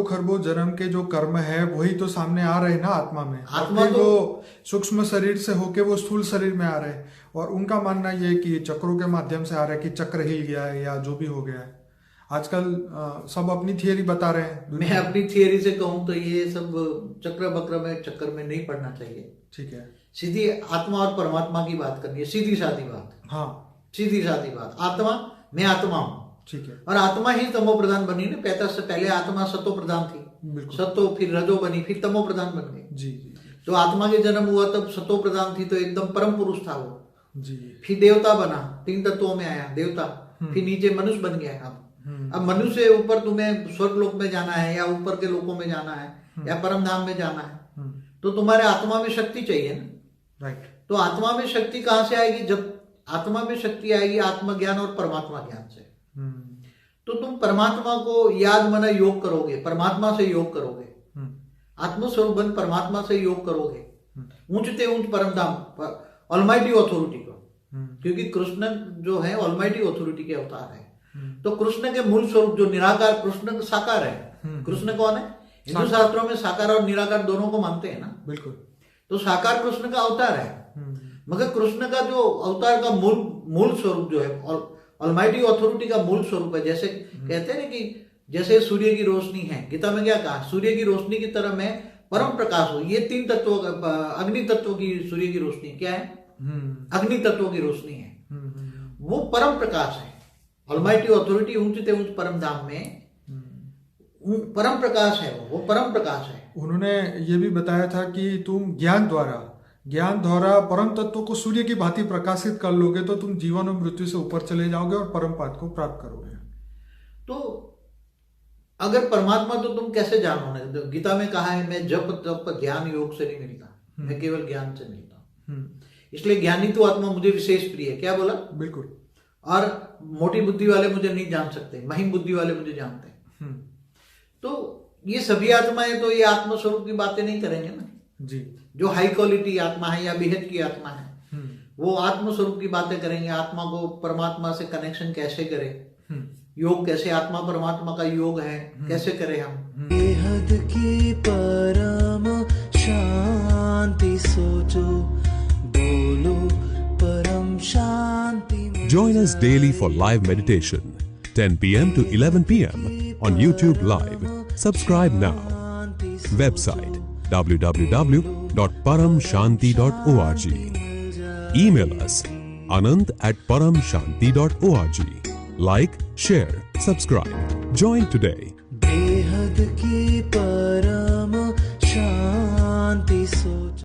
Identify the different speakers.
Speaker 1: अरबों खरबों जन्म के जो कर्म है वही तो सामने आ रहे हैं ना आत्मा में।
Speaker 2: आत्मा
Speaker 1: फिर
Speaker 2: तो
Speaker 1: वो सूक्ष्म शरीर से होके वो स्थूल शरीर में आ रहे हैं, और उनका मानना ये है कि चक्रों के माध्यम से आ रहा है कि चक्र हिल गया है या जो भी हो गया है। आजकल सब अपनी थियरी बता रहे हैं।
Speaker 2: मैं अपनी थियरी से कहूं तो ये सब चक्र बक्र में चक्कर में नहीं पड़ना चाहिए।
Speaker 1: ठीक है।
Speaker 2: सीधी आत्मा और परमात्मा की बात करनी है, सीधी सादी बात।
Speaker 1: हाँ,
Speaker 2: सीधी सादी बात। आत्मा, मैं आत्मा हूं,
Speaker 1: ठीक है।
Speaker 2: और आत्मा ही तमो प्रधान बनी ना। 35 से पहले आत्मा सतो प्रधान थी,
Speaker 1: बिल्कुल।
Speaker 2: सतो फिर रजो बनी, फिर तमो प्रधान बन गई।
Speaker 1: जी जी
Speaker 2: तो आत्मा के जन्म हुआ तब सतो प्रधान थी, तो एकदम परम पुरुष था वो।
Speaker 1: जी।
Speaker 2: फिर देवता बना, 3 तत्वों में आया देवता। फिर नीचे मनुष्य बन गया। अब मनुष्य से ऊपर तुम्हें स्वर्ग लोक में जाना है, या ऊपर के लोकों में जाना है, या परम धाम में जाना है, तो तुम्हारे आत्मा में शक्ति चाहिए ना।
Speaker 1: राइट।
Speaker 2: तो आत्मा में शक्ति कहां से आएगी? जब आत्मा में शक्ति आएगी आत्मज्ञान और परमात्मा ज्ञान से। तो तुम परमात्मा को याद मना योग करोगे, परमात्मा से योग करोगे, आत्मस्वरूप बन परमात्मा से योग करोगे, ऊंचते ऊंच परम धाम, ऑलमाइटी ऑथोरिटी को। क्योंकि कृष्ण जो है ऑलमाइटी ऑथोरिटी के अवतार है। तो कृष्ण के मूल स्वरूप जो निराकार, कृष्ण साकार है। कृष्ण कौन है? हिंदू शास्त्रों में साकार और निराकार दोनों को मानते हैं ना।
Speaker 1: बिल्कुल।
Speaker 2: तो साकार कृष्ण का अवतार है, मगर कृष्ण का जो अवतार का मूल स्वरूप जो है, ऑलमाइटी ऑथोरिटी का मूल स्वरूप है। जैसे कहते हैं ना कि जैसे सूर्य की रोशनी है, गीता में क्या कहा? सूर्य की रोशनी की तरह मैं परम प्रकाश हूं। ये 3 तत्वों, अग्नि तत्व की सूर्य की रोशनी क्या है? अग्नि तत्वों की रोशनी है। वो परम प्रकाश है। ऑलमाइटी ऑथोरिटी ऊंचते ऊंच परम धाम में परम प्रकाश है, वो परम प्रकाश है।
Speaker 1: उन्होंने ये भी बताया था कि तुम ज्ञान द्वारा परम तत्व को सूर्य की भांति प्रकाशित कर लोगे तो तुम जीवन और मृत्यु से ऊपर चले जाओगे और परम पद को प्राप्त करोगे।
Speaker 2: तो अगर परमात्मा तो तुम कैसे जानोगे? गीता में कहा है मैं जप तप ध्यान योग से नहीं मिलता, मैं केवल ज्ञान से मिलता हूं। इसलिए ज्ञानी तो आत्मा मुझे विशेष प्रिय है। क्या बोला?
Speaker 1: बिल्कुल।
Speaker 2: और मोटी बुद्धि वाले मुझे नहीं जान सकते, महीन बुद्धि वाले मुझे जानते हैं। तो ये सभी आत्माएं तो ये आत्म स्वरूप की बातें नहीं करेंगे ना
Speaker 1: जी।
Speaker 2: जो हाई क्वालिटी आत्मा है या बेहद की आत्मा है, वो आत्म स्वरूप की बातें करेंगे। आत्मा को परमात्मा से कनेक्शन कैसे करे, योग कैसे, आत्मा परमात्मा का योग है, कैसे करें हम।
Speaker 3: बेहद की परम शांति सोचो, बोलो परम शांति।
Speaker 4: Join us daily for live meditation, 10 p.m. to 11 p.m. on YouTube Live. Subscribe now. Website www.paramshanti.org. Email us anand@paramshanti.org. Like, share, subscribe. Join today.
Speaker 3: बेहद की परम शांति सोचो।